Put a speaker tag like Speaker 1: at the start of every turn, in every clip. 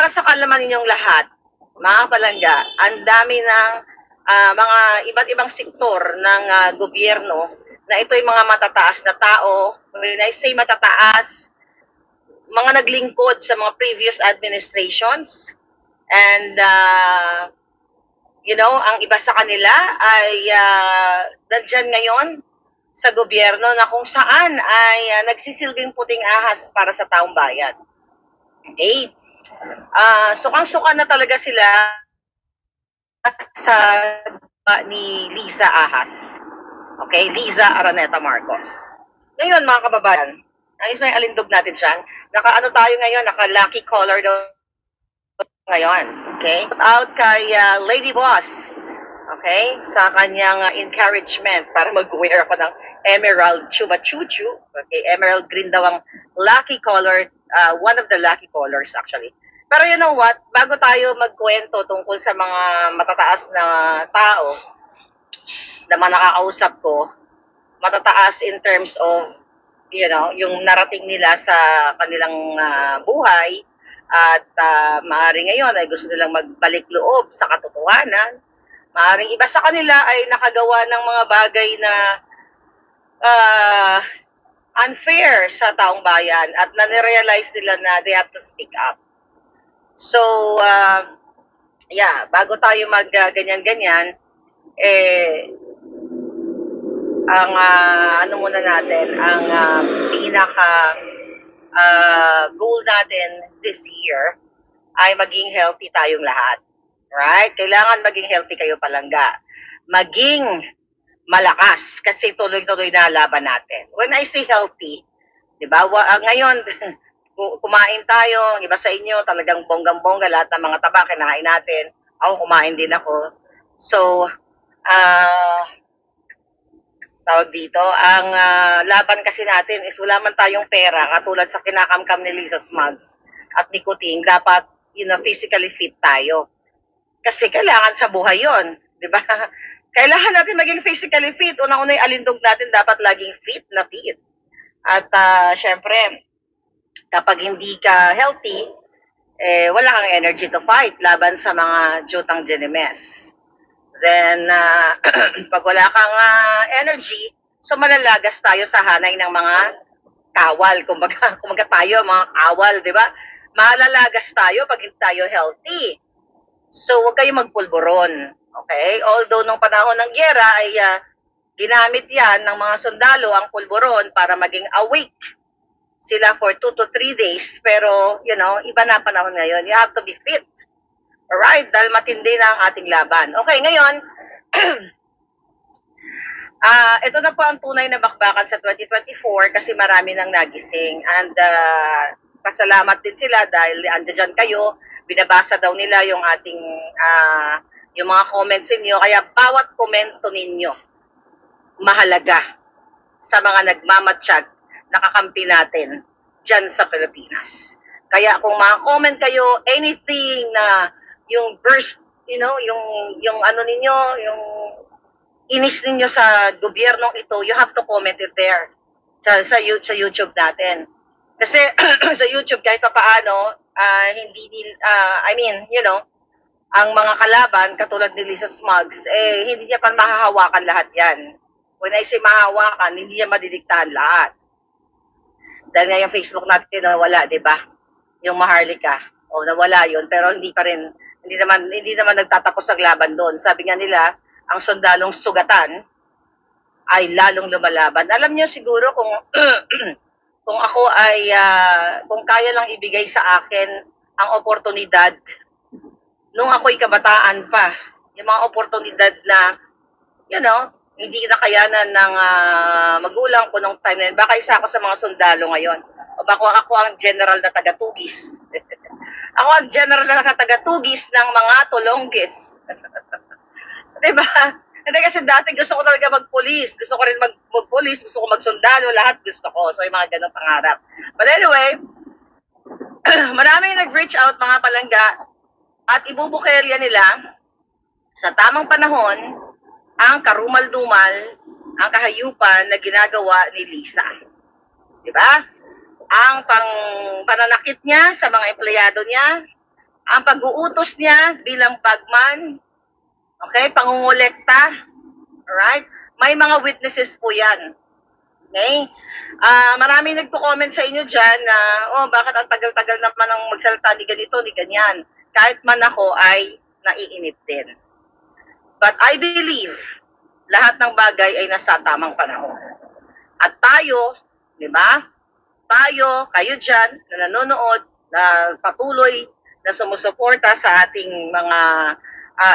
Speaker 1: Para sa kaalaman ninyong lahat, mga palangga, ang dami ng mga iba't ibang sektor ng gobyerno na ito'y mga matataas na tao. When I say matataas, mga naglingkod sa mga previous administrations. And, ang iba sa kanila ay nandyan ngayon sa gobyerno na kung saan ay nagsisilbing puting ahas para sa taong bayan. Okay? Sukang-suka na talaga sila sa ni Liza Ahas. Okay? Liza Araneta Marcos. Ngayon, mga kababayan, ayos may alindog natin siya. Naka-ano tayo ngayon, naka-lucky color daw ngayon. Okay? Out kay Lady Boss. Okay? Sa kanyang encouragement para mag-wear ako ng Emerald Chuba Chuchu. Okay? Emerald green daw ang lucky color, one of the lucky colors actually. Pero you know what? Bago tayo magkwento tungkol sa mga matataas na tao na mga nakakausap ko, matataas in terms of, yung narating nila sa kanilang buhay at maaaring ngayon ay gusto nilang magbalik loob sa katotohanan. Maaaring iba sa kanila ay nakagawa ng mga bagay na unfair sa taong bayan at nanirealize nila na they have to speak up. So, bago tayo mag-ganyan-ganyan, ang muna natin, ang pinaka goal natin this year ay maging healthy tayong lahat. Right? Kailangan maging healthy kayo palangga. Maging malakas kasi tuloy-tuloy na laban natin. When I say healthy, di ba? Ngayon, kumain tayo, iba sa inyo, talagang bonggang-bongga, lahat ng mga taba, kinain natin. Ako, kumain din ako. So, tawag dito, ang laban kasi natin is wala man tayong pera, katulad sa kinakamkam ni Lisa Smugs at ni Kuting, dapat, physically fit tayo. Kasi kailangan sa buhay yon, di ba? Kailangan natin maging physically fit. Unang-unay alindog natin, dapat laging fit na fit. At syempre, kapag hindi ka healthy, wala kang energy to fight laban sa mga jutang genemes. Then, pag wala kang energy, so malalagas tayo sa hanay ng mga kawal. Kumbaga tayo, mga kawal, di ba? Malalagas tayo pag hindi tayo healthy. So, huwag kayo magpulburon. Okay? Although, nung panahon ng gyera ay ginamit yan ng mga sundalo ang pulburon para maging awake sila for 2 to 3 days. Pero, iba na panahon ngayon. You have to be fit. Alright? Dahil matindi na ang ating laban. Okay, ngayon, ito na po ang tunay na bakbakan sa 2024 kasi marami nang nagising. And pasalamat din sila dahil andyan kayo. Binabasa daw nila yung ating, yung mga comments ninyo. Kaya bawat komento ninyo, mahalaga sa mga nagmamatsyag, nakakampi natin dyan sa Pilipinas. Kaya kung mga-comment kayo, anything na yung burst, yung ano ninyo, yung inis ninyo sa gobyernong ito, you have to comment it there sa YouTube natin. Kasi sa YouTube kahit pa paano, ang mga kalaban, katulad ni Lisa Smugs, hindi niya pa mahahawakan lahat yan. When I say mahahawakan, hindi niya madidiktahan lahat. Dahil nga yung Facebook natin nawala, di ba? Yung Maharlika, nawala yun, pero hindi naman nagtatapos ang laban doon. Sabi nga nila, ang sundalong sugatan ay lalong lumalaban. Alam niyo siguro kung kung ako ay, kung kaya lang ibigay sa akin ang oportunidad, nung ako'y kabataan pa, yung mga oportunidad na, hindi na kayanan ng magulang ko nung time na yun, baka isa ako sa mga sundalo ngayon. O baka ako ang general na taga-tugis. Ako ang general na taga-tugis ng mga tulonggis. Diba? Hindi kasi dati gusto ko talaga magpulis. Gusto ko rin magpulis. Gusto ko magsundalo. Lahat gusto ko. So, yung mga ganong pangarap. But anyway, marami nag-reach out mga palangga at ibubukerya nila sa tamang panahon ang karumal-dumal, ang kahayupan na ginagawa ni Lisa. Diba? Ang pananakit niya sa mga empleyado niya, ang pag-uutos niya bilang bagman, okay, pangungulekta, alright, may mga witnesses po yan. Okay? Maraming nagko-comment sa inyo dyan na, bakit ang tagal-tagal naman ang magsalita ni ganito, ni ganyan. Kahit man ako ay naiinip din. But I believe, lahat ng bagay ay nasa tamang panahon. At tayo, di ba? Tayo, kayo dyan, na nanonood, na patuloy na sumusuporta sa ating mga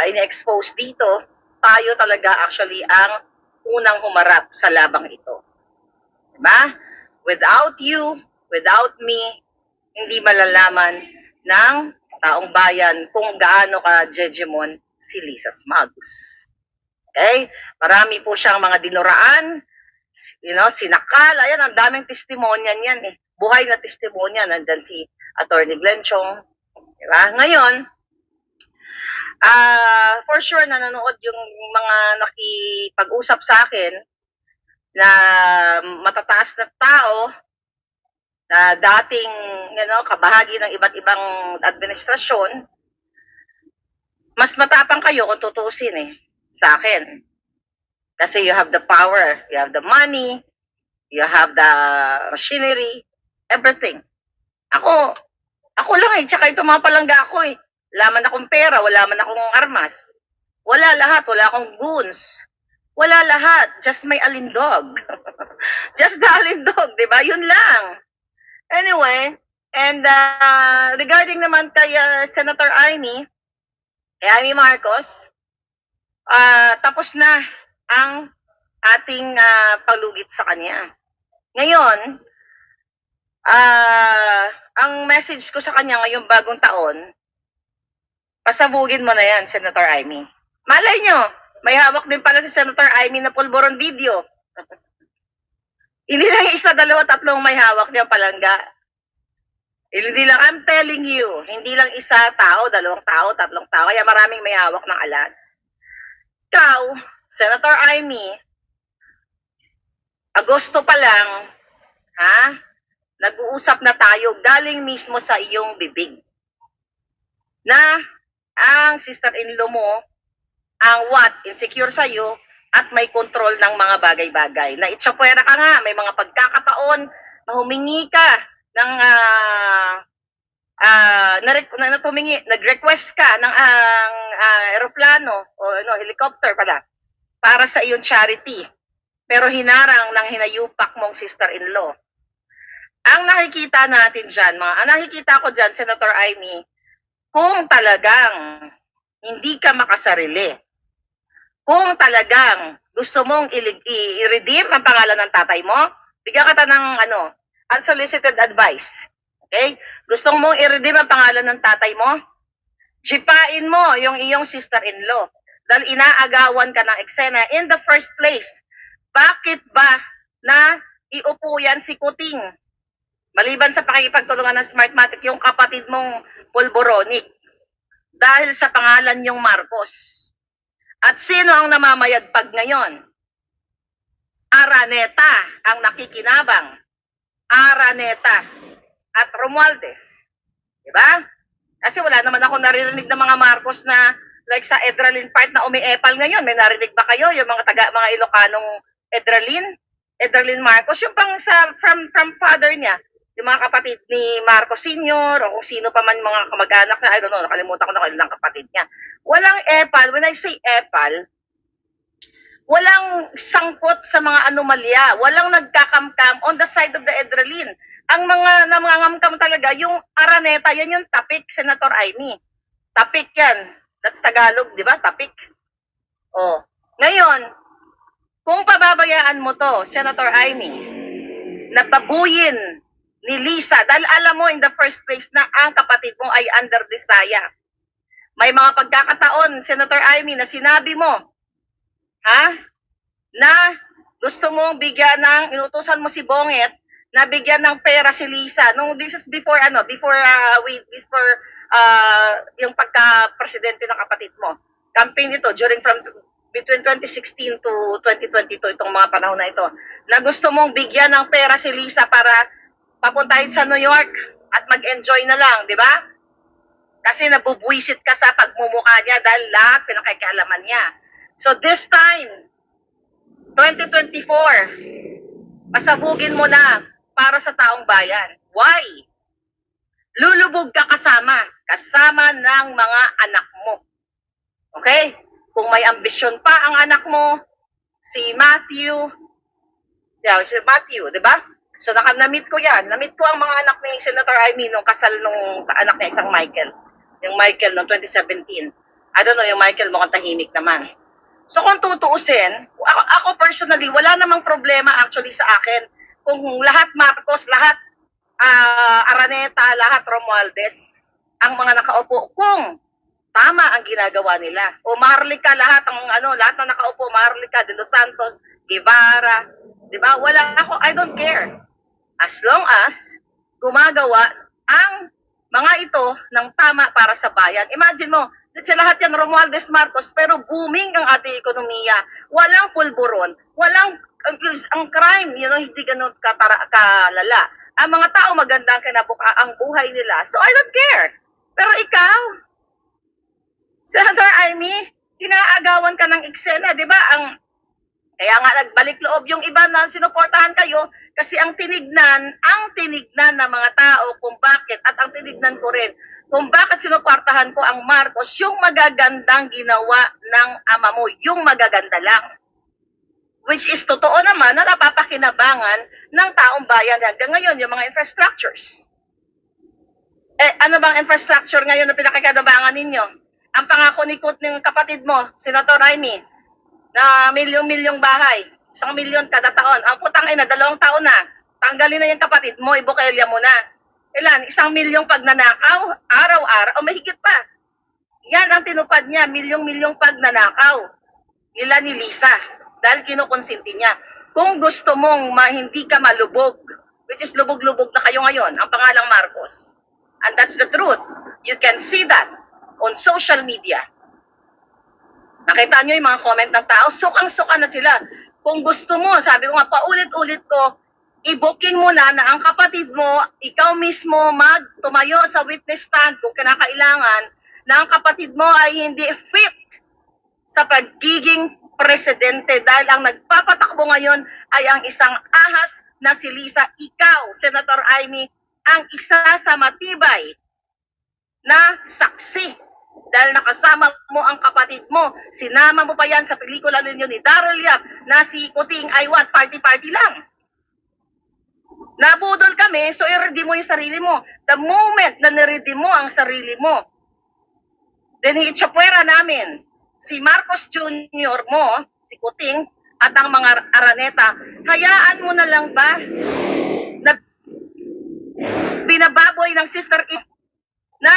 Speaker 1: in-expose dito, tayo talaga actually ang unang humarap sa labang ito. Diba? Without you, without me, hindi malalaman ng taong bayan kung gaano ka Jejemon si Lisa Smugs. Okay? Marami po siyang mga dinuraan, sinakal, ayan, ang daming testimonyan yan eh. Buhay na testimonya, nandyan si Attorney Glenn Chong. Diba? Ngayon, for sure, nanonood yung mga nakipag-usap sa akin na matataas na tao na dating kabahagi ng iba't ibang administrasyon, mas matapang kayo kung tutuusin sa akin. Kasi you have the power, you have the money, you have the machinery, everything. Ako lang tsaka itong mga palangga ko Wala man akong pera, wala man akong armas. Wala lahat, wala akong goons. Wala lahat, just my alindog. Just the alindog, di ba? Yun lang. Anyway, and regarding naman kay Senator Amy Marcos, tapos na ang ating palugit sa kanya. Ngayon, ang message ko sa kanya ngayong bagong taon, pasabugin mo na yan, Senator Amy. Malay nyo, may hawak din pala si Senator Amy na pulburon video. Hindi lang isa, dalawa, tatlong may hawak niyang palangga. Hindi lang, I'm telling you, hindi lang isa tao, dalawang tao, tatlong tao, kaya maraming may hawak ng alas. Ikaw, Senator Amy, Agosto pa lang, nag-uusap na tayo galing mismo sa iyong bibig na ang sister-in-law mo ang insecure sa'yo at may control ng mga bagay-bagay. Na itsapwera ka nga, may mga pagkakataon na humingi ka ng nag-request ka ng aeroplano o helicopter pala para sa iyong charity. Pero hinarang ng hinayupak mong sister-in-law. Ang nakikita natin dyan, nakikita ko dyan, Senator Amy, kung talagang hindi ka makasarili, kung talagang gusto mong i-redeem ang pangalan ng tatay mo, bigyan ka ng unsolicited advice. Okay? Gusto mong i-redeem ang pangalan ng tatay mo, jipain mo yung iyong sister-in-law. Dahil inaagawan ka ng eksena. In the first place, bakit ba na iupo yan si Kuting? Maliban sa pakikipagtulungan ng Smartmatic, yung kapatid mong Pulboronic. Dahil sa pangalan yung Marcos. At sino ang namamayagpag ngayon? Araneta ang nakikinabang. Araneta at Romualdez. Diba? Kasi wala naman ako naririnig ng mga Marcos na like sa Edralin part na umiepal ngayon. May narinig ba kayo? Yung mga mga Ilocanong Edralin Marcos, yung pang from father niya. Yung mga kapatid ni Marcos Sr. o kung sino pa man mga kamag-anak na, I don't know, nakalimutan ko na kailang kapatid niya. Walang epal. When I say epal, walang sangkot sa mga anomalya. Walang nagkakamkam on the side of the Edralin. Ang mga nangangamkam talaga, yung Araneta, yan yung tapik, Senator Amy. Tapik yan. That's Tagalog, di ba? Tapik. Ngayon, kung pababayaan mo to, Senator Amy, nababuyin ni Lisa, dahil alam mo in the first place na ang kapatid mo ay under Desaya. May mga pagkakataon, Senator Amy, na sinabi mo, na gusto mong bigyan inutusan mo si Bonget, na bigyan ng pera si Lisa. This is before yung pagka-presidente ng kapatid mo. Campaign ito, between 2016 to 2022, itong mga panahon na ito, na gusto mong bigyan ng pera si Lisa para papuntahin sa New York at mag-enjoy na lang, di ba? Kasi nabubwisit ka sa pagmumukha niya dahil lahat pinakikialaman niya. So this time, 2024, pasabugin mo na para sa taong bayan. Why? Lulubog ka kasama ng mga anak mo. Okay? Kung may ambisyon pa ang anak mo, si Matthew, di ba? So na-meet ko yan. Na-meet ko ang mga anak ni Senator Amy nung kasal nung anak niya isang Michael. Yung Michael noong 2017. I don't know, yung Michael mukhang tahimik naman. So kung tutuusin, ako personally, wala namang problema actually sa akin. Kung lahat Marcos, lahat Araneta, lahat Romualdez, ang mga nakaupo, kung tama ang ginagawa nila. O Maharlika, lahat na nakaupo, Maharlika, De Los Santos, Guevara, di ba? Wala ako, I don't care. As long as gumagawa ang mga ito ng tama para sa bayan. Imagine mo, lahat yan Romualdez Marcos, pero booming ang ating ekonomiya. Walang pulburon, walang ang crime, hindi ganun kalala. Ang mga tao maganda ang buhay nila. So I don't care. Pero ikaw, Senator Amy, inaagawan ka ng eksena, di ba? Kaya nga nagbalik loob yung iba na sinuportahan kayo kasi ang tinignan ng mga tao kung bakit, at ang tinignan ko rin kung bakit sinuportahan ko ang Marcos, yung magagandang ginawa ng ama mo, yung magaganda lang. Which is totoo naman na napapakinabangan ng taong bayan hanggang ngayon, yung mga infrastructures. Ano bang infrastructure ngayon na pinakikinabangan ninyo? Ang pangako ni ng kapatid mo, Senator Amy, na milyong-milyong bahay, 1 milyon kada taon. Ang putang ina, 2 taon na. Tanggalin na yung kapatid mo, ibukelya mo na. Ilan? 1 milyong pagnanakaw, araw-araw, o mahigit pa. Yan ang tinupad niya, milyong-milyong pagnanakaw nila ni Lisa. Dahil kinukonsinti niya. Kung gusto mong hindi ka malubog, which is lubog-lubog na kayo ngayon, ang pangalang Marcos. And that's the truth. You can see that on social media. Nakita nyo yung mga comment ng tao, sukang-suka na sila. Kung gusto mo, sabi ko nga, paulit-ulit ko, i-booking mo na ang kapatid mo, ikaw mismo tumayo sa witness stand kung kinakailangan na ang kapatid mo ay hindi fit sa pagiging presidente dahil ang nagpapatakbo ngayon ay ang isang ahas na si Lisa. Ikaw, Senator Amy, ang isa sa matibay na saksi dahil nakasama mo ang kapatid mo. Sinama mo pa yan sa pelikula ninyo ni Daryl Yap na si Kuting Aywat, party-party lang. Nabudol kami, so i-ready mo yung sarili mo. The moment na niready mo ang sarili mo, then itsapwera namin si Marcos Jr. mo, si Kuting, at ang mga Araneta, hayaan mo na lang ba na binababoy ng Sister Ip na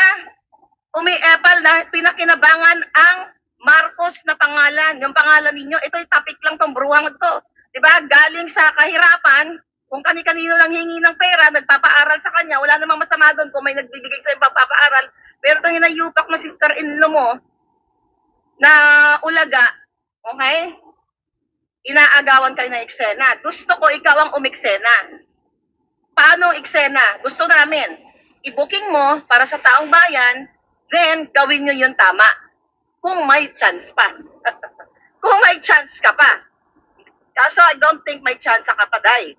Speaker 1: umiepal na pinakinabangan ang Marcos na pangalan. Yung pangalan ninyo, ito'y topic lang tong bruhang ito. Diba? Galing sa kahirapan, kung kani-kanino lang hingi ng pera, nagpapaaral sa kanya, wala namang masama doon kung may nagbibigay sa pagpapaaral. Pero itong hinayupak na sister-in-law mo, na ulaga, okay? Inaagawan kayo ng eksena. Gusto ko ikaw ang umeksena. Paano eksena? Gusto namin, i-booking mo para sa taong bayan, then gawin nyo yung tama. Kung may chance pa. Kung may chance ka pa. Kaso I don't think may chance ka pa, Day.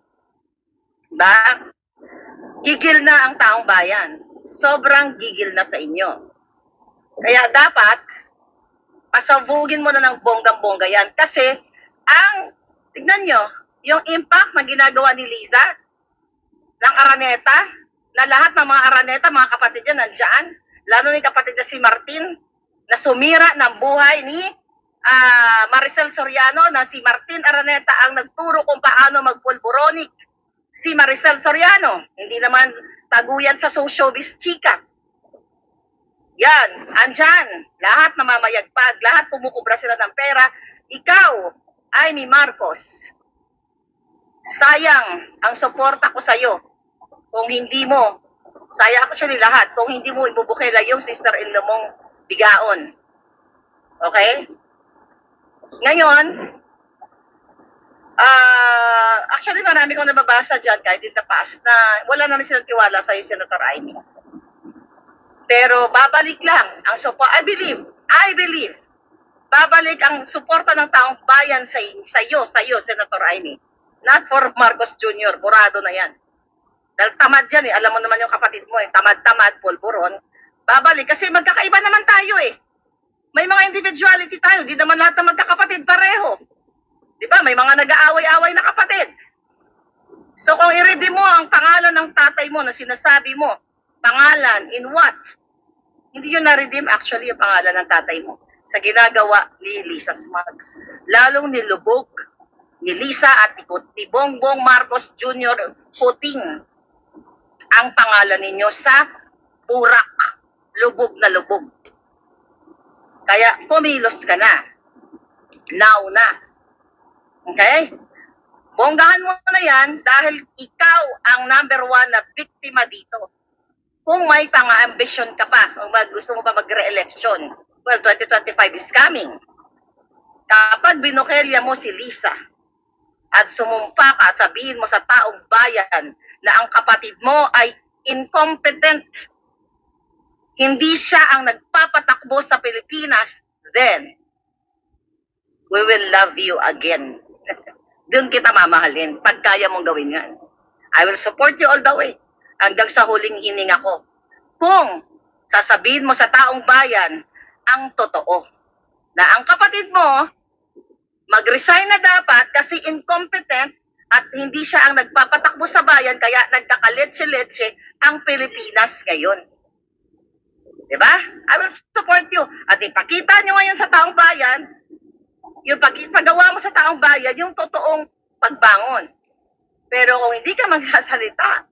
Speaker 1: Diba? Gigil na ang taong bayan. Sobrang gigil na sa inyo. Kaya dapat, pasabugin mo na ng bonggang-bongga yan. Kasi, tignan nyo, yung impact na ginagawa ni Liza, ng Araneta, na lahat ng mga Araneta, mga kapatid niya, nandyan, lalo ni kapatid na si Martin, na sumira ng buhay ni Maricel Soriano, na si Martin Araneta ang nagturo kung paano magpulburonic si Maricel Soriano. Hindi naman taguyan sa showbiz chika. Yan, andyan, lahat namamayagpag, lahat kumukubra sila ng pera. Ikaw, Amy Marcos, sayang ang suporta ko sa'yo. Kung hindi mo, sayang actually lahat, kung hindi mo ibubukela yung sister-in-law mong bigaon. Okay? Ngayon, actually marami kong nababasa dyan kahit in the past na wala na silang tiwala sa'yo, Senator Amy. Pero babalik lang ang support. I believe, babalik ang suporta ng taong bayan sa iyo, Senator Amy. Not for Marcos Jr., burado na yan. Dahil tamad yan eh, alam mo naman yung kapatid mo eh, tamad-tamad, pulburon. Babalik, kasi magkakaiba naman tayo eh. May mga individuality tayo, di naman lahat ng magkakapatid pareho. Di ba? May mga nag-aaway-aaway na kapatid. So kung i-ready mo ang pangalan ng tatay mo na sinasabi mo, pangalan, in what? Hindi yun na-redeem actually yung pangalan ng tatay mo sa ginagawa ni Lisa Smugs. Lalong nilubog ni Lisa at ni Bongbong Marcos Jr. puting ang pangalan ninyo sa burak. Lubog na lubog. Kaya kumilos ka na. Now na. Okay? Bonggahan mo na yan dahil ikaw ang number 1 na biktima dito. Kung may pang-ambisyon ka pa, kung gusto mo pa mag-re-election, well, 2025 is coming. Kapag binukelya mo si Lisa at sumumpa ka, sabihin mo sa taong bayan na ang kapatid mo ay incompetent, hindi siya ang nagpapatakbo sa Pilipinas, then we will love you again. Doon kita mamahalin pag kaya mong gawin yan. I will support you all the way hanggang sa huling hininga ko. Kung sasabihin mo sa taong bayan ang totoo, na ang kapatid mo mag-resign na dapat kasi incompetent at hindi siya ang nagpapatakbo sa bayan kaya nagkakaletse-letse ang Pilipinas ngayon. Diba? I will support you. At ipakita nyo ngayon sa taong bayan, yung paggawa mo sa taong bayan, yung totoong pagbangon. Pero kung hindi ka magsasalita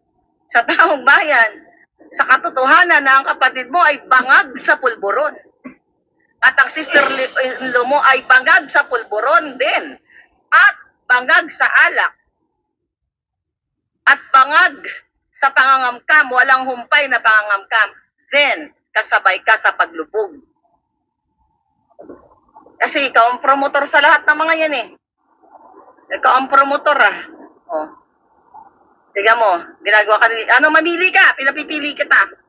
Speaker 1: sa taong bayan, sa katotohanan na ang kapatid mo ay bangag sa pulburon, at ang sister-in-law mo ay bangag sa pulburon din, at bangag sa alak, at bangag sa pangangamkam, walang humpay na pangangamkam, then kasabay ka sa paglubog. Kasi ikaw ang promotor sa lahat ng mga yan eh. Ikaw ang promotor ah. Oh. Tiga mo, ginagawa ka ano, mamili ka, pinapipili kita.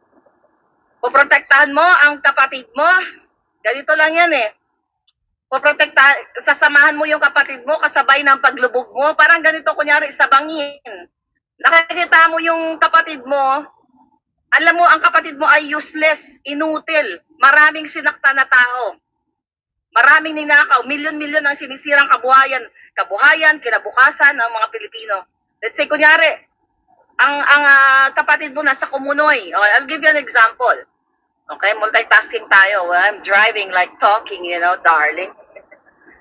Speaker 1: Poprotektahan mo ang kapatid mo. Ganito lang yan eh. Sasamahan mo yung kapatid mo kasabay ng paglubog mo. Parang ganito, kunyari, sa bangin. Nakikita mo yung kapatid mo, alam mo, ang kapatid mo ay useless, inutil, maraming sinakta na tao. Maraming ninakaw, milyon-milyon ang sinisirang kabuhayan, kinabukasan ng mga Pilipino. Let's say, kunyari, ang kapatid mo nasa Kumunoy. Okay, I'll give you an example. Okay, multitasking tayo. Well, I'm driving like talking, you know, darling.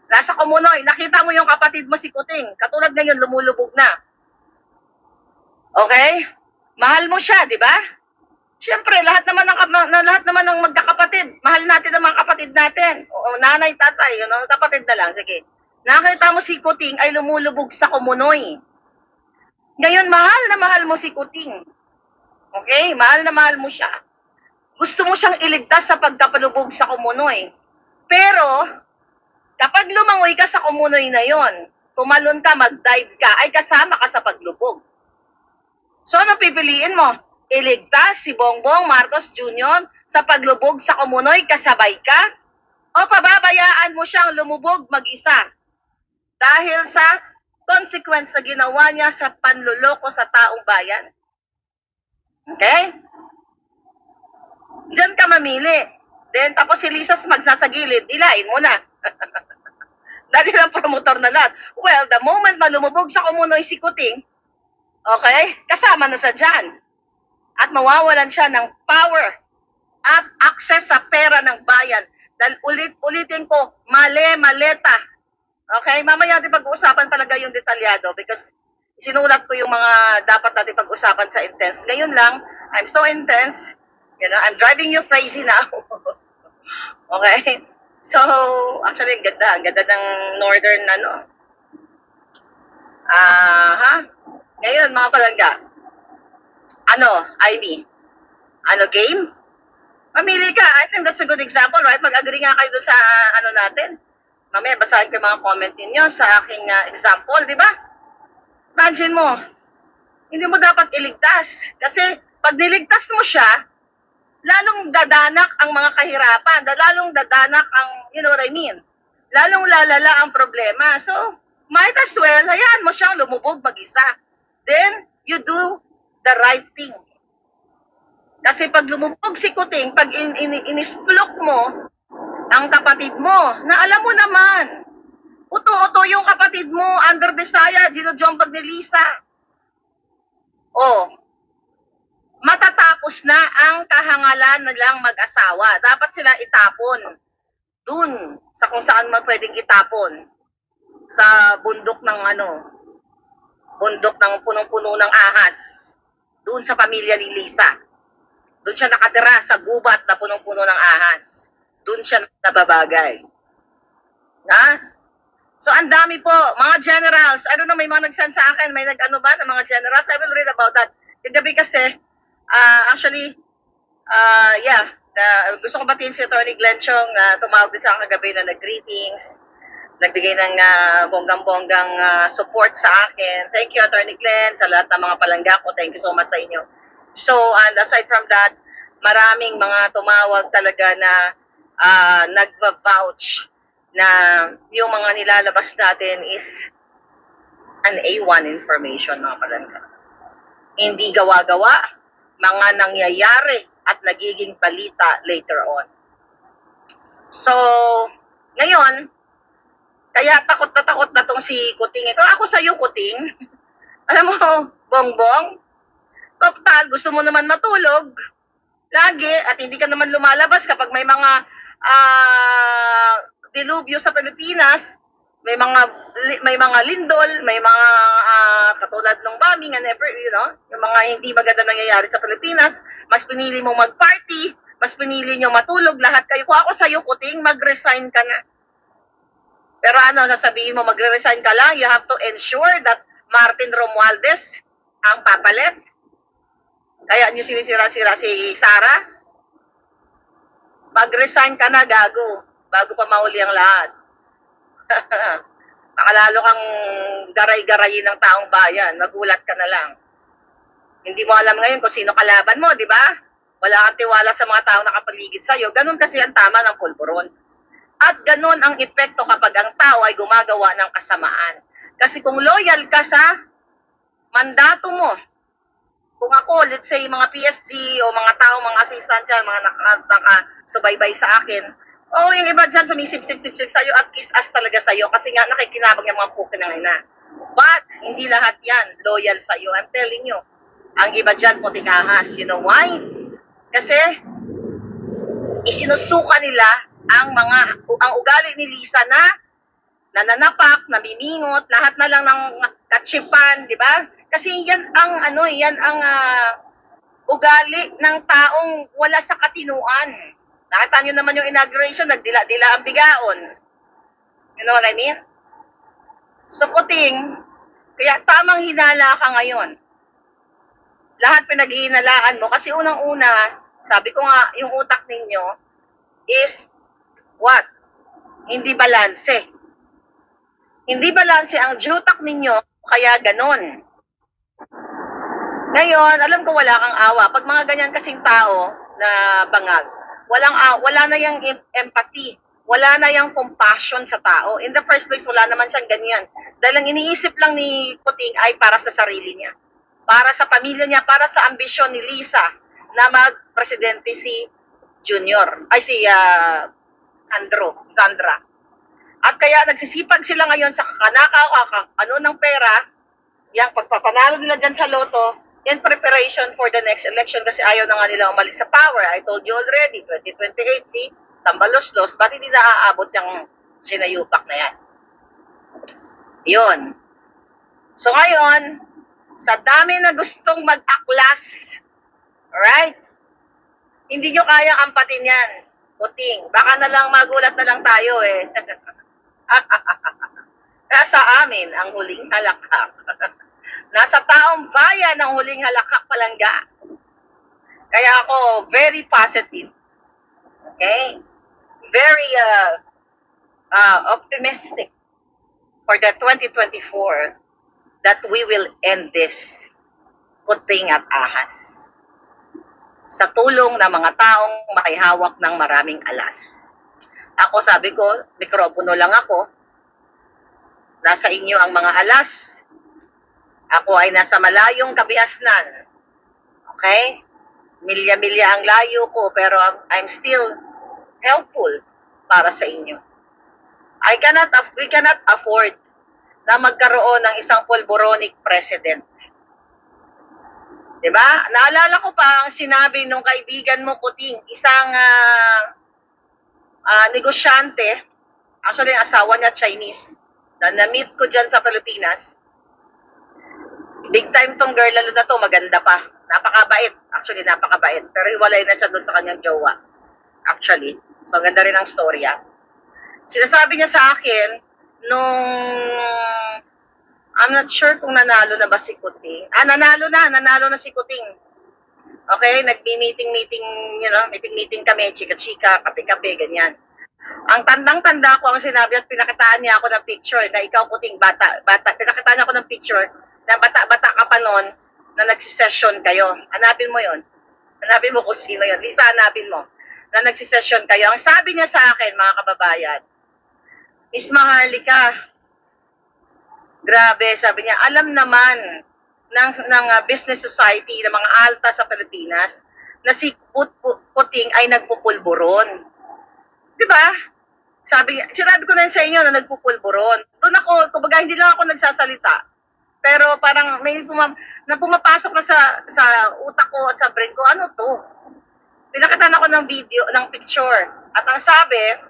Speaker 1: Nasa Kumunoy, nakita mo yung kapatid mo si Kuting. Katulad ngayon, lumulubog na. Okay? Mahal mo siya, di ba? Siyempre, lahat naman ng magkakapatid. Mahal natin ang mga kapatid natin. O nanay, tatay, you know, kapatid na lang. Sige. Nakita mo si Kuting ay lumulubog sa Kumunoy. Ngayon, mahal mo si Kuting. Okay? Mahal na mahal mo siya. Gusto mo siyang iligtas sa pagkapalubog sa Kumunoy. Pero, kapag lumangoy ka sa Kumunoy na yon, tumalon ka, mag-dive ka, ay kasama ka sa paglubog. So, ano pipiliin mo? Iligtas si Bongbong Marcos Jr. sa paglubog sa Kumunoy, kasabay ka? O pababayaan mo siyang lumubog mag-isa? Dahil sa consequence sa ginawa niya sa panluloko sa taong bayan. Okay? Diyan ka mamili. Then, tapos si Lisa magsasagilid, ilain mo na. Dahil ang promotor na lahat. Well, the moment na lumubog sa Kumunoy si Kuting, okay, kasama na sa dyan. At mawawalan siya ng power at access sa pera ng bayan. Dahil ulitin ko, maleta. Okay, mamaya natin pag-uusapan talaga yung detalyado because sinulat ko yung mga dapat natin pag-usapan sa intense. Ngayon lang, I'm so intense, you know, I'm driving you crazy now. Okay? So, actually, ang ganda ng northern, Ngayon, mga palangga, Ivy, game? Mamili ka. I think that's a good example, right? Mag-agree nga kayo dun sa, natin. Mamaya, basahin ko yung mga comment ninyo sa aking example, di ba? Imagine mo, hindi mo dapat iligtas. Kasi, pag niligtas mo siya, lalong dadanak ang mga kahirapan, lalong dadanak ang, you know what I mean? Lalong lalala ang problema. So, might as well, hayaan mo siyang lumubog mag-isa. Then, you do the right thing. Kasi pag lumubog si Kuting, pag inisplok mo ang kapatid mo, na alam mo naman, uto-uto yung kapatid mo, under desire, ginujombag ni Lisa. Oh, matatapos na ang kahangalan nilang mag-asawa. Dapat sila itapon dun sa kung saan man pwedeng itapon. Sa bundok ng bundok ng punong-puno ng ahas. Dun sa pamilya ni Lisa. Dun siya nakatira sa gubat na punong-puno ng ahas. Dun siya nababagay. Ha? So, ang dami po, mga generals, I don't know, may mga nag-send sa akin, may nag-ano ba ng mga generals? I will read about that. Yung gabi kasi, gusto ko batiin si Atty. Glenn Chong na tumawag din sa akin kagabi na nag-greetings, nagbigay ng bonggang-bonggang support sa akin. Thank you, Atty. Glenn, sa lahat ng mga palangga ko. Thank you so much sa inyo. So, and aside from that, maraming mga tumawag talaga na nagva-vouch na yung mga nilalabas natin is an A1 information, mga palangga. Hindi gawa-gawa, mga nangyayari at nagiging balita later on. So, ngayon, kaya takot na tong si Kuting. Ito ako sa'yo, Kuting. Alam mo, bongbong, total, gusto mo naman matulog lagi at hindi ka naman lumalabas kapag may mga dilubyo sa Pilipinas, may mga lindol, may mga katulad ng bombing and yung mga hindi maganda nangyayari sa Pilipinas, mas pinili mong mag-party, mas pinili nyo matulog, lahat kayo. Kung ako sa'yo, Kuting, mag-resign ka na. Pero sasabihin mo, magre-resign ka lang, you have to ensure that Martin Romualdez ang papalit. Kaya nyo sinisira-sira si Sara. Mag-resign ka na, gago, bago pa mahuli ang lahat. Makalalo kang garay-garayin ng taong bayan, magulat ka na lang. Hindi mo alam ngayon kung sino kalaban mo, di ba? Wala kang tiwala sa mga taong nakapaligid sa'yo. Ganun kasi ang tama ng pulburon. At ganun ang epekto kapag ang tao ay gumagawa ng kasamaan. Kasi kung loyal ka sa mandato mo, kung ako, let's say, mga PSG o mga tao, mga assistant dyan, mga nakasubaybay sa akin, yung iba dyan sumisip-sip-sip sa'yo at kiss-ass talaga sa'yo kasi nga nakikinabang yung mga puke na ina. But, hindi lahat yan loyal sa'yo. I'm telling you, ang iba dyan puting ahas. You know why? Kasi, isinusuka nila ang ugali ni Lisa na nananapak, namimingot, lahat na lang ng katsipan, di ba? Kasi yan ang ugali ng taong wala sa katinuan. Nakita nyo naman yung inauguration, nagdila-dila ang bigaon. You know what I mean? So, Kuting, kaya tamang hinala ka ngayon. Lahat pinaghihinalaan mo. Kasi unang-una, sabi ko nga, yung utak ninyo is what? Hindi balanse. Hindi balanse ang jutak ninyo, kaya ganon. Ngayon, alam ko wala kang awa. Pag mga ganyan kasing tao na bangag, wala na yung empathy. Wala na yung compassion sa tao. In the first place, wala naman siyang ganyan. Dahil ang iniisip lang ni Kuting ay para sa sarili niya. Para sa pamilya niya, para sa ambisyon ni Lisa na mag-presidente si Junior. Ay, si Sandra. At kaya nagsisipag sila ngayon sa ng pera, yung pagpapanalo nila dyan sa loto, in preparation for the next election kasi ayaw na nga nila umalis sa power. I told you already, 2028, see, tambalos-los, ba't hindi naaabot yung sinayupak na yan? Yun. So ngayon, sa dami na gustong mag-aklas, right? Hindi nyo kayang ampatin yan, Kuting. Baka na lang magulat na lang tayo eh. Nasa amin ang huling halakhak. Nasa taong bayan ang huling halakhak, palangga. Kaya ako very positive. Okay? Very optimistic for the 2024 that we will end this Kuting at ahas. sa tulong ng mga taong makihawak ng maraming alas. Ako sabi ko, mikropono lang ako, nasa inyo ang mga alas, ako ay nasa malayong kabihasnan. Okay? Milya-milya ang layo ko, pero I'm still helpful para sa inyo. We cannot afford na magkaroon ng isang pulboronic president. Diba? Naalala ko pa ang sinabi nung kaibigan mo, Puting, isang negosyante, actually ang asawa niya Chinese, na na-meet ko dyan sa Pilipinas. Big time tong girl, lalo na to, maganda pa. Napakabait. Actually, napakabait. Pero hiwalay na siya doon sa kanyang jowa. Actually. So, ganda rin ang storya. Sinasabi niya sa akin, nung, I'm not sure kung nanalo na ba si Kuting. Nanalo na si Kuting. Okay, nagbi-meeting, meeting kami, chika-chika, kape-kape, ganyan. Ang tandang-tanda ko, ang sinabi at pinakitaan niya ako ng picture na ikaw Kuting, bata, pinakitaan niya ako ng picture na bata ka pa noon na nagsisession kayo. Hanapin mo yon. Hanapin mo kung sino yon. Lisa, hanapin mo. Na nagsisession kayo. Ang sabi niya sa akin, mga kababayan, Miss Maharlika, grabe, sabi niya, alam naman ng business society ng mga alta sa Pilipinas na si Kuting ay nagpupulburon. Diba? Sinabi ko na sa inyo na nagpupulburon. Doon ako, kumbaga hindi lang ako nagsasalita. Pero parang may pumapasok na sa utak ko at sa brain ko, ano to? Pinakitan ako ng video, ng picture. At ang sabi,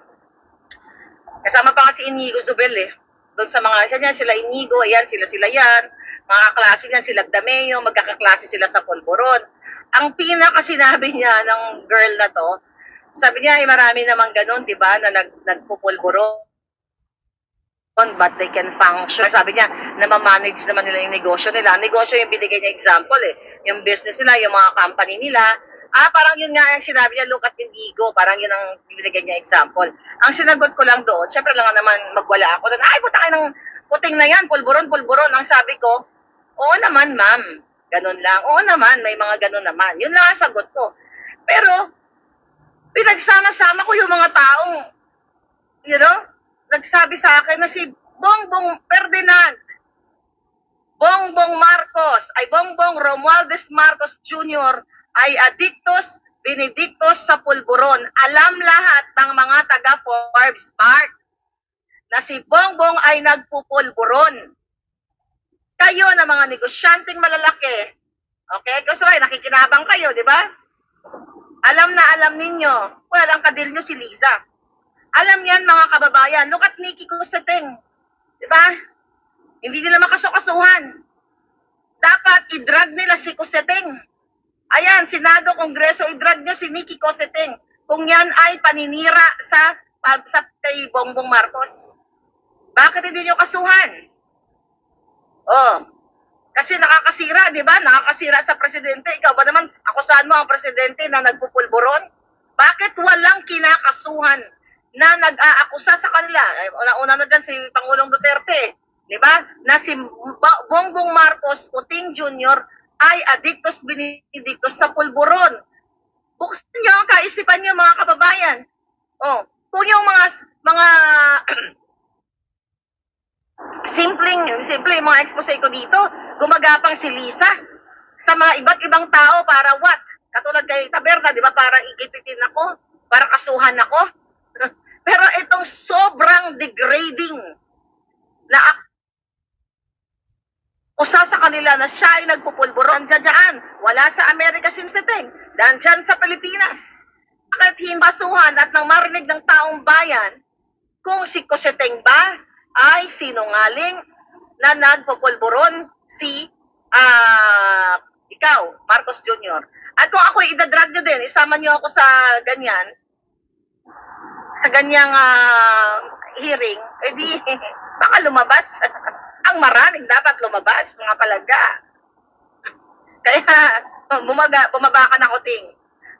Speaker 1: kasama pa kasi Inigo Zubel doon sa mga, sila Inigo, ayan, sila yan. Mga kaklase niyan, sila Dameo, magkakaklase sila sa pulburon. Ang pinaka sinabi niya ng girl na to, sabi niya, marami namang ganun, di ba, na nagpupulburon. But they can function. Sabi niya, na-manage naman nila yung negosyo nila. Ang negosyo yung binigay niya example Yung business nila, yung mga company nila. Parang yun nga yung sinabi niya, look at Indigo. Parang yun ang binigay niya example. Ang sinagot ko lang doon, syempre lang naman magwala ako doon. Ay, puta kayo ng Kuting na yan, pulburon. Ang sabi ko, oo naman ma'am. Ganun lang. Oo naman, may mga ganun naman. Yun lang ang sagot ko. Pero, pinagsama-sama ko yung mga taong, nagsabi sa akin na si Bongbong Ferdinand, Bongbong Romualdez Marcos Jr. ay adictus benedictus sa pulburon. Alam lahat ng mga taga Forbes Park na si Bongbong ay nagpupulburon. Kayo na mga negosyanteng malalaki, okay? Kasi nakikinabang kayo, di ba? Alam ninyo, walang kadilyo si Liza. Alam yan mga kababayan, look at Nikki Cosseteng. Diba? Hindi nila makasukasuhan. Dapat i-drug nila si Cosseteng. Ayan, Senado, Kongreso, i-drug nyo si Nikki Cosseteng. Kung yan ay paninira sa kay Bongbong Marcos. Bakit hindi nyo kasuhan? Kasi nakakasira, di ba? Nakakasira sa presidente. Ikaw ba naman, akusahan mo ang presidente na nagpupulburon? Bakit walang kinakasuhan na nag-aakusa sa kanila? Una na dyan si Pangulong Duterte, di ba? Na si Bongbong Marcos Kuting Jr. ay adictus benedictus sa pulburon. Buksan nyo ang kaisipan nyo mga kababayan. Kung yung mga simpleng mga expose ko dito, gumagapang si Lisa sa mga iba't ibang tao para what? Katulad kay Taberna, di ba? Parang igipitin ako, para kasuhan ako. Pero itong sobrang degrading na kusa sa kanila na siya ay nagpupulburon dyan. Wala sa Amerika Sinseteng, dyan sa Pilipinas. Bakit himbasuhan at nang marinig ng taong bayan kung si Cosseteng ba ay sinungaling na nagpupulburon si ikaw, Marcos Jr. At kung ako idadrag nyo din, isama nyo ako sa ganyang hearing, edi baka lumabas. Ang maraming dapat lumabas, mga palangga. Kaya bumaba ka na Kuting.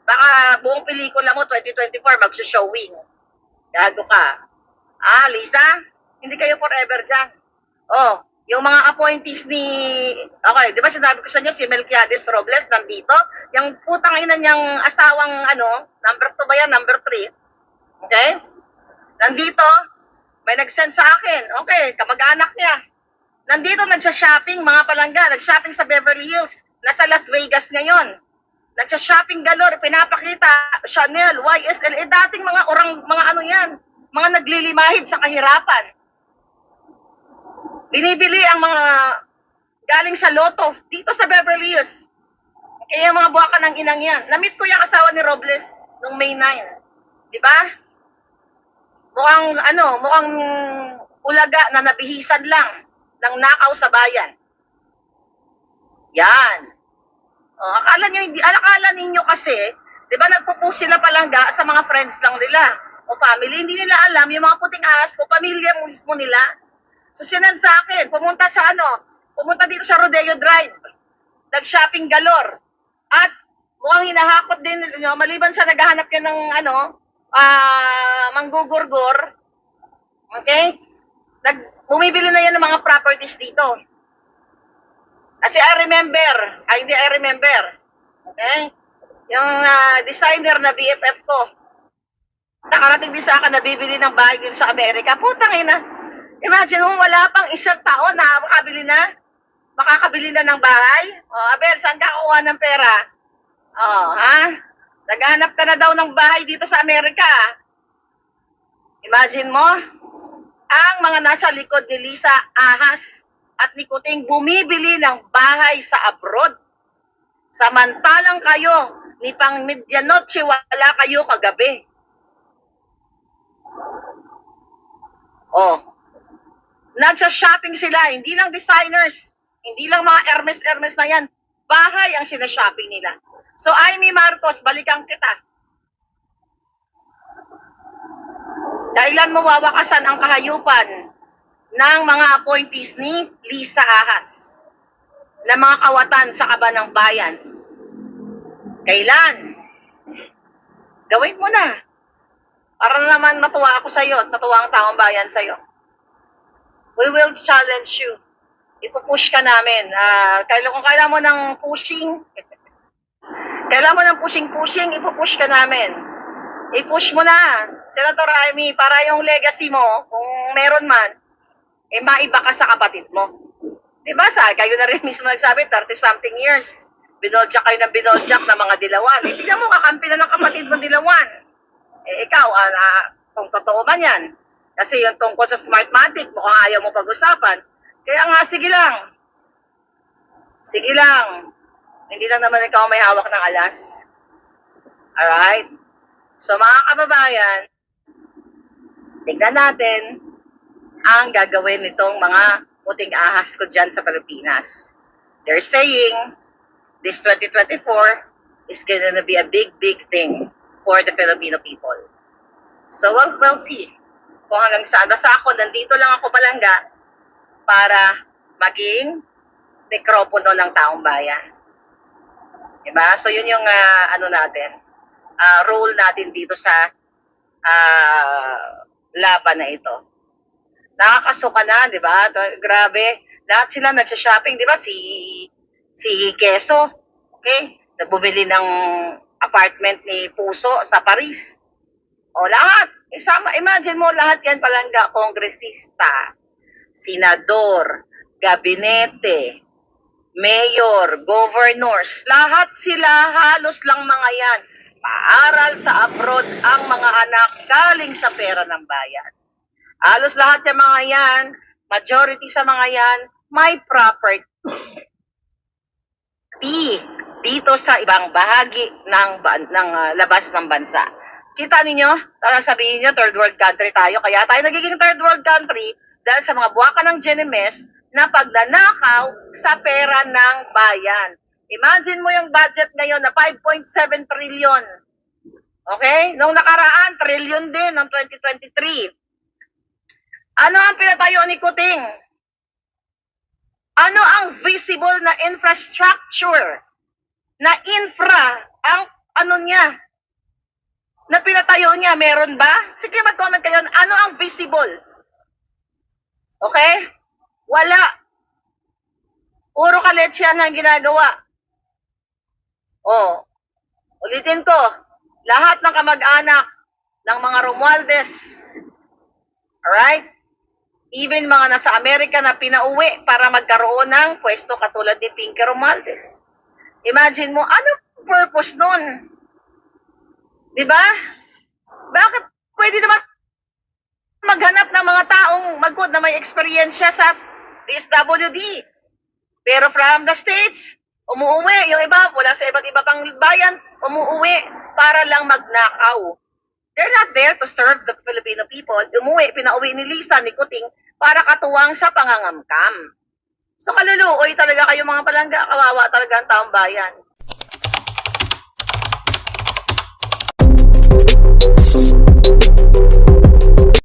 Speaker 1: Baka buong pelikula mo 2024 magsushowing. Gago ka. Lisa, hindi kayo forever dyan. Yung mga appointees ni, okay, di ba sinabi ko sa inyo, si Melquiades Robles nandito? Yung putang ina niyang asawang, number 2 ba yan? Number 3? Okay? Nandito, may nag-send sa akin. Okay, kamag-anak niya. Nandito, nagsha-shopping, mga palangga, nag-shopping sa Beverly Hills. Nasa Las Vegas ngayon. Nagsha-shopping galore, pinapakita, Chanel, YSL, dating mga mga ano yan, mga naglilimahid sa kahirapan. Binibili ang mga galing sa loto dito sa Beverly Hills. Kaya yung mga buwakan ng inang yan. Na-meet ko yung asawa ni Robles noong May 9. Di ba? Mukhang ulaga na nabihisan lang ng nakaw sa bayan. Yan. Akala ninyo kasi, di ba nagpo-post sila palangga sa mga friends lang nila o family. Hindi nila alam, yung mga puting ahas ko, pamilya mismo nila. So sinend sa akin, pumunta dito sa Rodeo Drive. Nag-shopping galore. At mukhang hinahakot din, maliban sa naghahanap yan ng manggugurgur. Okay? Bumibili na yan ng mga properties dito. Kasi I remember. Okay? Yung designer na BFF ko, nakarating din sa akin na bibili ng bahay din sa Amerika. Putang ina. Imagine mo, wala pang isang taon na makakabili na ng bahay. Abel, saan ka kuha ng pera? Naghahanap ka na daw ng bahay dito sa Amerika. Imagine mo, ang mga nasa likod ni Lisa Ahas at ni Kuting bumibili ng bahay sa abroad. Samantalang kayo, ni pang medianoche, wala kayo kagabi. Nagsa-shopping sila, hindi lang designers, hindi lang mga Hermes na yan, bahay ang sina-shopping nila. So, Amy Marcos, balikan kita. Kailan mo wawakasan ang kahayupan ng mga appointees ni Lisa Ahas na mga kawatan sa kaba ng bayan? Kailan? Gawin mo na. Para naman matuwa ako sa'yo at matuwa ang taong bayan sa'yo. We will challenge you. Ipupush ka namin. Kung kailan mo ng pushing, ipupush ka namin. I-push mo na, Senator Amy, para yung legacy mo, kung meron man, maiba ka sa kapatid mo. Diba kayo na rin mismo nagsabi, 30-something years, binoljak kayo ng binoljak na mga dilawan. Hindi na mo kakampi na ng kapatid mo dilawan. Ikaw, kung totoo man yan, kasi yung tungkol sa Smartmatic, mukhang ayaw mo pag-usapan. Kaya nga, sige lang. Hindi lang naman ikaw may hawak ng alas. Alright? So mga kababayan, tignan natin ang gagawin nitong mga puting ahas ko dyan sa Pilipinas. They're saying this 2024 is gonna be a big thing for the Filipino people. So we'll see kung hanggang saan. Basta ako, nandito lang ako palangga para maging mikropono ng taong bayan. Diba? So yun yung role natin dito sa laban na ito. Nakakasuka na, di ba? Grabe. Lahat sila nagsha-shopping, di ba? Si Keso, okay? Bumili ng apartment ni Puso sa Paris. Lahat. Imagine mo, lahat yan palangga, kongresista, senador, gabinete, mayor, governors, lahat sila, halos lang mga yan. Paaral sa abroad ang mga anak galing sa pera ng bayan. Halos lahat yung mga yan, majority sa mga yan, may property dito sa ibang bahagi ng labas ng bansa. Kita ninyo, sabihin nyo, third world country tayo. Kaya tayo nagiging third world country dahil sa mga buwakan ng GNMS na pagnanakaw sa pera ng bayan. Imagine mo yung budget ngayon na 5.7 trillion. Okay? Nung nakaraan, trillion din ng 2023. Ano ang pinatayo ni Kuting? Ano ang visible na infrastructure? Na infra, ang niya? Na pinatayo niya, meron ba? Sige, mag-comment kayo. Ano ang visible? Okay? Wala. Puro kaletsyan ang ginagawa. Oh, ulitin ko, lahat ng kamag-anak ng mga Romualdez, alright? Even mga nasa Amerika na pinauwi para magkaroon ng pwesto katulad ni Pinky Romualdez. Imagine mo, anong purpose nun? Diba? Bakit pwede naman maghanap ng mga taong magkod na may eksperyensya sa DSWD? Pero from the States, umuuwi. Yung iba, wala sa iba't iba pang bayan, umuuwi para lang magnakaw. They're not there to serve the Filipino people. Umuwi, pinauwi ni Lisa, ni Kuting, para katuwang sa pangangamkam. So kaluluoy talaga kayo mga palangga, kawawa talaga ang taong bayan.